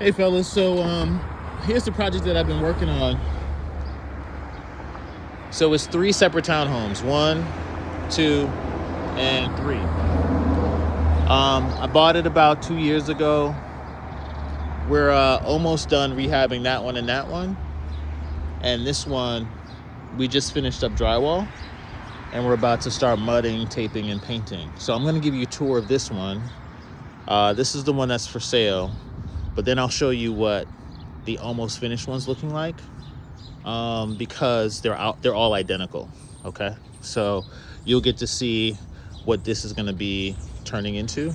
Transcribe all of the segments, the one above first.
Hey fellas, so here's the project that I've been working on. So it's 3 separate townhomes, 1, 2, and 3. I bought it about 2 years ago. We're almost done rehabbing that one and that one. And this one, we just finished up drywall, and we're about to start mudding, taping, and painting. So I'm gonna give you a tour of this one. This is the one that's for sale, but then I'll show you what the almost finished one's looking like. Because they're all identical. Okay, so you'll get to see what this is going to be turning into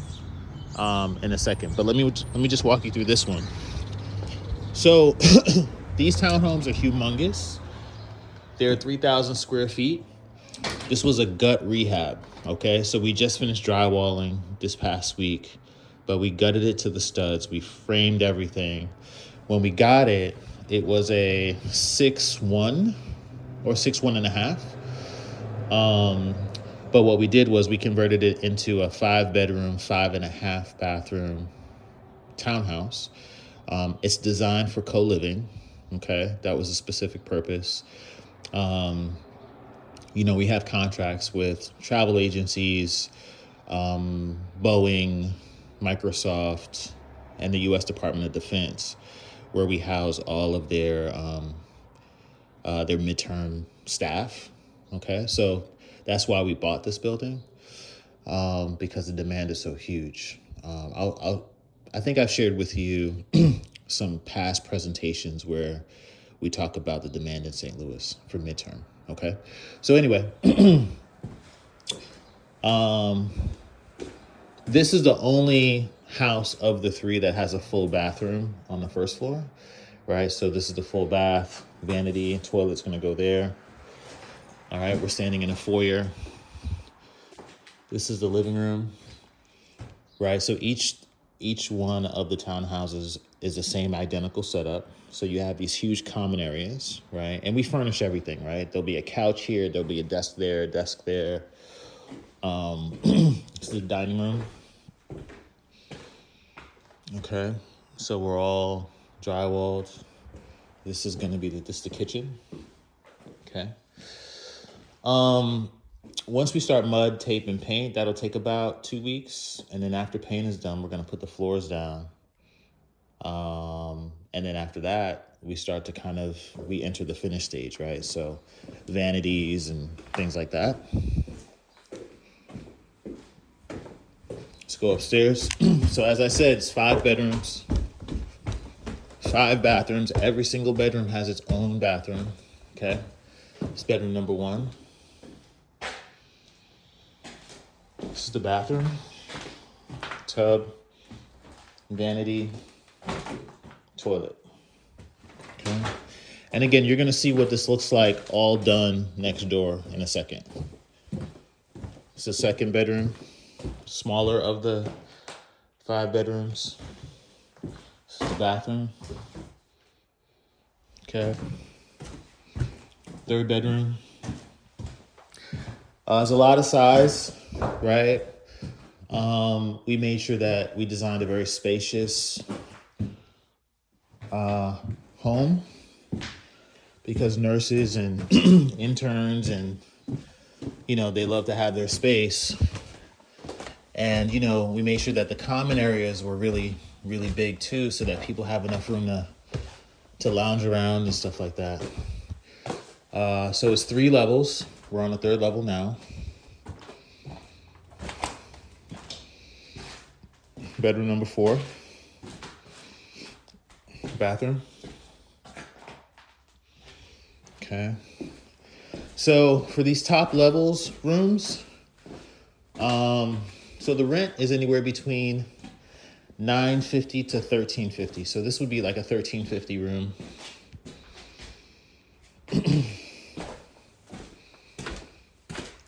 in a second. But let me just walk you through this one. So these townhomes are humongous. They're 3,000 square feet. This was a gut rehab. Okay, so we just finished drywalling this past week, but we gutted it to the studs. We framed everything. When we got it, it was a 6'1" or 6'1.5". But what we did was we converted it into a 5-bedroom, 5.5 bathroom townhouse. It's designed for co-living. Okay, that was a specific purpose. We have contracts with travel agencies, Boeing, Microsoft, and the U.S. Department of Defense, where we house all of their midterm staff. Okay, so that's why we bought this building, because the demand is so huge. I think I've shared with you some past presentations where we talk about the demand in St. Louis for midterm. Okay, so anyway, this is the only house of the 3 that has a full bathroom on the first floor, right? So this is the full bath, vanity, toilet's gonna go there. All right, we're standing in a foyer. This is the living room, right? So each one of the townhouses is the same identical setup. So you have these huge common areas, right? And we furnish everything, right? There'll be a couch here, there'll be a desk there, a desk there. This is the dining room. Okay, so we're all drywalled. This is gonna be the kitchen. Okay. Once we start mud, tape, and paint, that'll take about 2 weeks. And then after paint is done, we're gonna put the floors down. And then after that, we start to we enter the finish stage, right? So vanities and things like that. Let's go upstairs. So as I said, it's 5 bedrooms, 5 bathrooms. Every single bedroom has its own bathroom. Okay. It's bedroom number 1. This is the bathroom, tub, vanity, toilet. Okay. And again, you're going to see what this looks like all done next door in a second. It's the second bedroom, smaller of the 5 bedrooms. This is the bathroom. Okay. Third bedroom. There's a lot of size, right? We made sure that we designed a very spacious home, because nurses and interns and, they love to have their space. And, we made sure that the common areas were really, really big too, so that people have enough room to lounge around and stuff like that. So it's 3 levels. We're on the 3rd level now. Bedroom number 4. Bathroom. Okay. So for these top levels rooms, so the rent is anywhere between $950 to $1,350. So this would be like a $1,350 room.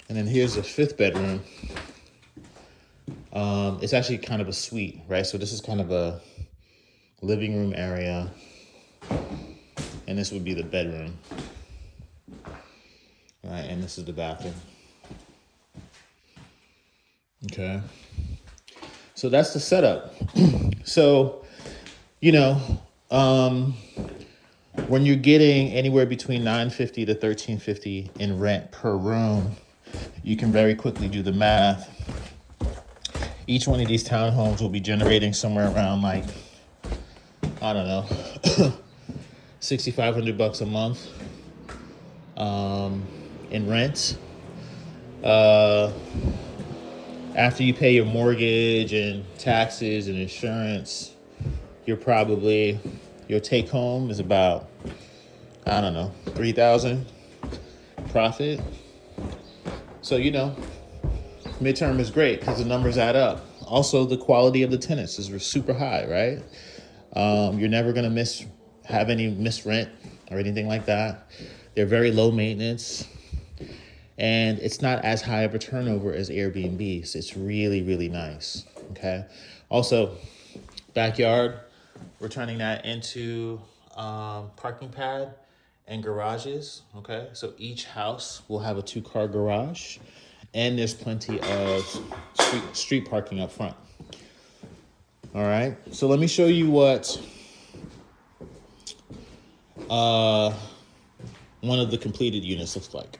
And then here's the 5th bedroom. It's actually kind of a suite, right? So this is kind of a living room area, and this would be the bedroom, right? And this is the bathroom. Okay. So that's the setup. So you know, um, when you're getting anywhere between 950 to 1350 in rent per room, you can very quickly do the math. Each one of these townhomes will be generating somewhere around like, I don't know, 6,500 bucks a month in rent. After you pay your mortgage and taxes and insurance, your take home is about, I don't know, 3,000 profit. So, midterm is great because the numbers add up. Also, the quality of the tenants is super high, right? You're never going to have any miss rent or anything like that. They're very low maintenance. And it's not as high of a turnover as Airbnbs. It's really, really nice. Okay. Also, backyard, we're turning that into parking pad and garages. Okay. So each house will have a 2-car garage, and there's plenty of street parking up front. All right. So let me show you what one of the completed units looks like.